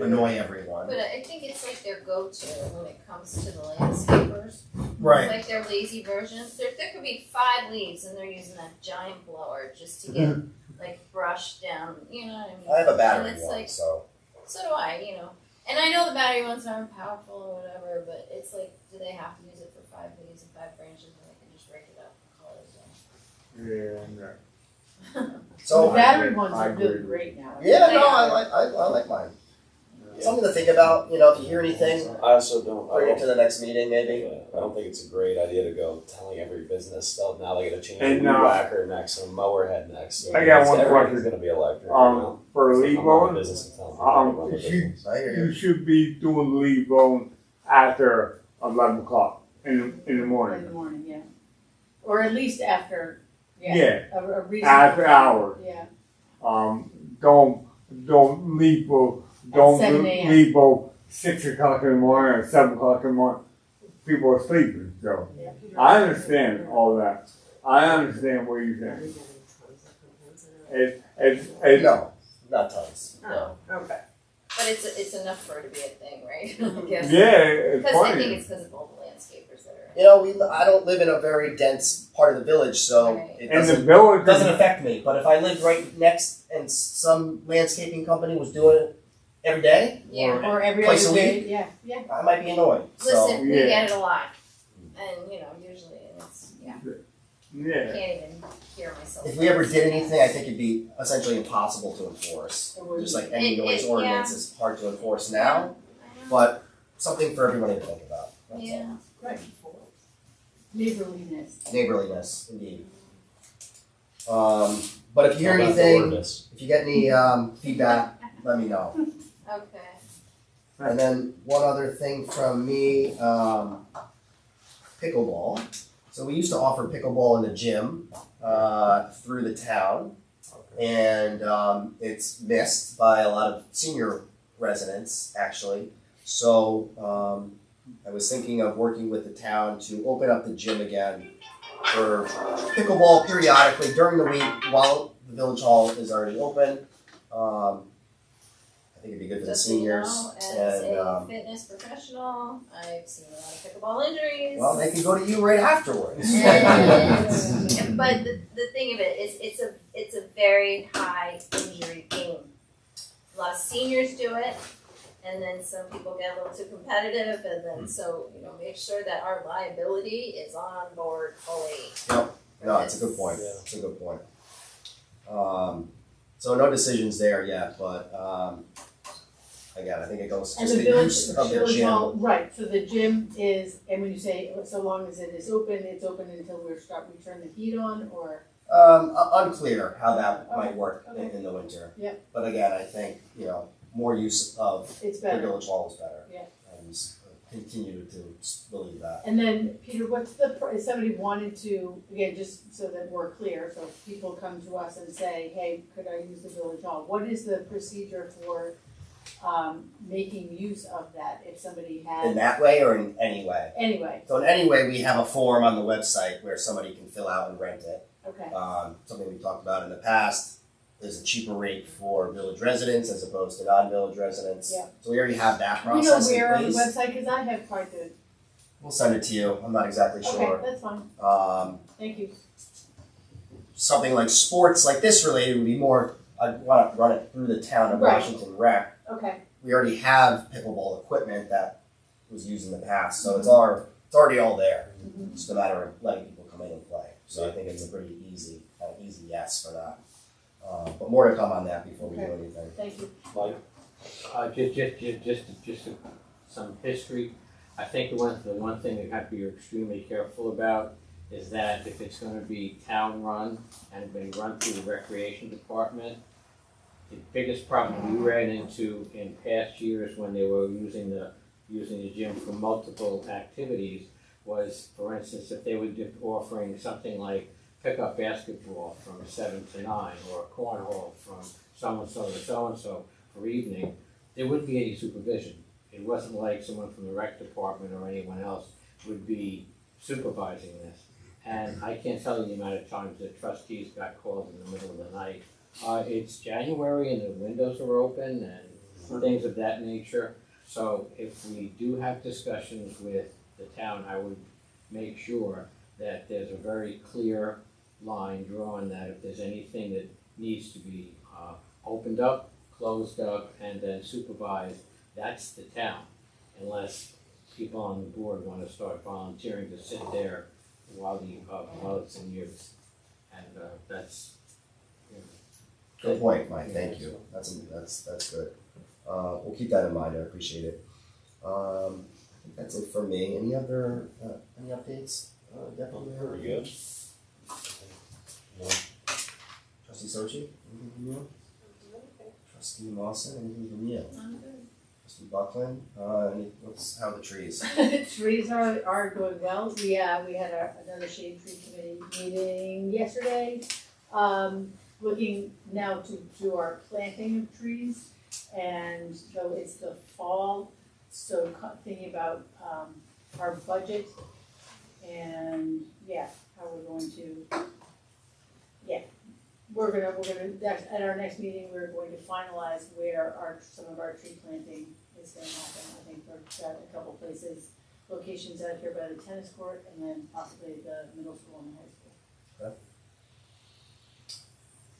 annoy everyone.
But I think it's like their go-to when it comes to the landscapers.
Right.
It's like their lazy version. There could be 5 leaves and they're using a giant blower just to get like brushed down, you know what I mean?
I have a battery
And it's
one,
like,
so.
so do I, you know. And I know the battery ones aren't powerful or whatever, but it's like, do they have to use it for 5 leaves and 5 branches when they can just rake it up and call it a day?
Yeah,
So
The battery ones
I
are really
agree.
great now.
yeah, no, I like mine. Something to think about, if you hear anything,
I also don't.
bring it to the next meeting maybe.
I don't think it's a great idea to go telling every business stuff. Now they got to change a
And,
weed whacker next and a mower head next.
I got one
Everything's
question.
going to be electric.
For leaf
I'm not in
blowing,
business and telling people how to run their business.
I hear
you
you.
should be doing leaf blowing after 11 o'clock in the
In
morning.
the morning, yeah. Or at least after,
Yeah,
a reasonable.
after hours.
Yeah.
Don't leave, don't
7 a.m.
leave 6 o'clock in the morning or 7 o'clock in the morning. People are sleeping, so. I understand all that. I understand what you're saying. It's
No, not tons.
Oh, okay. But it's enough for it to be a thing, right? I guess.
yeah, it's
Because I think
funny.
it's because of all the landscapers that are in.
I don't live in a very dense part of the village, so
Right.
it
And the
doesn't
village
affect me. But if I lived right next and some landscaping company was doing it every day,
Yeah.
Or every
Twice
other
a
day,
week?
yeah.
I might be annoyed. So
Listen, we
yeah.
get it a lot. And, usually it's, I
yeah.
can't even hear myself.
if we ever did anything, I think it'd be essentially impossible to enforce.
It would
Just
be.
like any noise
Yeah.
ordinance is hard to enforce now,
I know.
but something for everybody to think about. That's all.
Yeah.
Right. Neighborliness.
Neighborliness, indeed. But if you hear
How about the
anything,
ordinance?
if you get any feedback, let me know.
Okay.
And then one other thing from me, pickleball. So we used to offer pickleball in the gym through the town, and it's missed by a lot of senior residents actually. So I was thinking of working with the town to open up the gym again for pickleball periodically during the week while the village hall is already open. I think it'd be good for the
Just so you
seniors.
know, as
And
a fitness professional, I've seen a lot of pickleball injuries.
well, they can go to you right afterwards.
But the thing of it is, it's a very high injury game. A lot of seniors do it, and then some people get a little too competitive, and then so, you know, make sure that our liability is on board fully.
No, it's a good point. It's a good point. So no decisions there yet, but again, I think it goes
And
just
the
the
village,
use of the
village
gym.
hall, right, so the gym is, and when you say, so long as it is open, it's open until we turn the heat on, or?
Unclear how that might work
Okay.
in the winter.
Yep.
But again, I think, you know, more use of
It's
the
better.
village hall is better.
Yeah.
And continue to believe that.
And then, Peter, what's the, if somebody wanted to, again, just so that we're clear, so if people come to us and say, hey, could I use the village hall? What is the procedure for making use of that if somebody has?
In that way or in any way?
Anyway,
So in any way, we have a form on the website where somebody can fill out and rent it.
okay,
Something we talked about in the past. There's a cheaper rate for village residents as opposed to non-village residents.
Yeah.
So we already have that
we know
process in
where on the
place.
website, cause I have quite the,
We'll send it to you. I'm not exactly sure.
okay, that's fine, thank you.
Something like sports like this related would be more, I'd want to run it through the town of
Right.
Washington Rec.
Okay,
We already have pickleball equipment that was used in the past, so it's already all there.
Mhm.
It's just a matter of letting people come in and play. So I think it's a pretty easy yes for that. But more to come on that before we do
Okay.
anything.
thank you.
Mike?
Just some history. I think the one thing that you have to be extremely careful about is that if it's gonna be town run and be run through the recreation department, the biggest problem we ran into in past years when they were using the gym for multiple activities was, for instance, if they were offering something like pickup basketball from 7 to 9 or cornhole from so-and-so to so-and-so for evening, there wouldn't be any supervision. It wasn't like someone from the rec department or anyone else would be supervising this. And I can't tell you the amount of times that trustees got called in the middle of the night. It's January and the windows are open and things of that nature. So if we do have discussions with the town, I would make sure that there's a very clear line drawn that if there's anything that needs to be opened up, closed up, and then supervised, that's the town. Unless people on the board want to start volunteering to sit there while it's in use. And that's, you know.
Good point, Mike. Thank you. That's good. We'll keep that in mind. I appreciate it. I think that's it for me. Any other any updates? Definitely.
Pretty good.
Trustee Sochi, anything from you? Trustee Lawson, anything from you?
I'm good.
Trustee Buckland, how are the trees?
Trees are going well. We had another shade tree committee meeting yesterday. Looking now to do our planting of trees, and though it's the fall, so thinking about our budget and how we're going to we're gonna at our next meeting we're going to finalize where some of our tree planting is going to happen. I think we've got a couple places, locations out here by the tennis court, and then possibly the middle school and the high school.
Okay.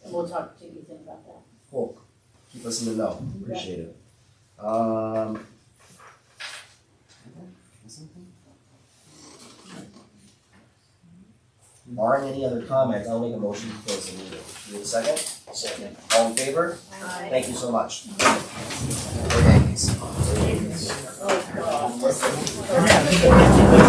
And we'll talk to Ethan about that.
Cool. Keep us in the know. Appreciate it. Barring any other comments, I'll make a motion to close the meeting. You have a second? Second. All in favor?
Aye.
Thank you so much. Okay, thanks.
Oh, God.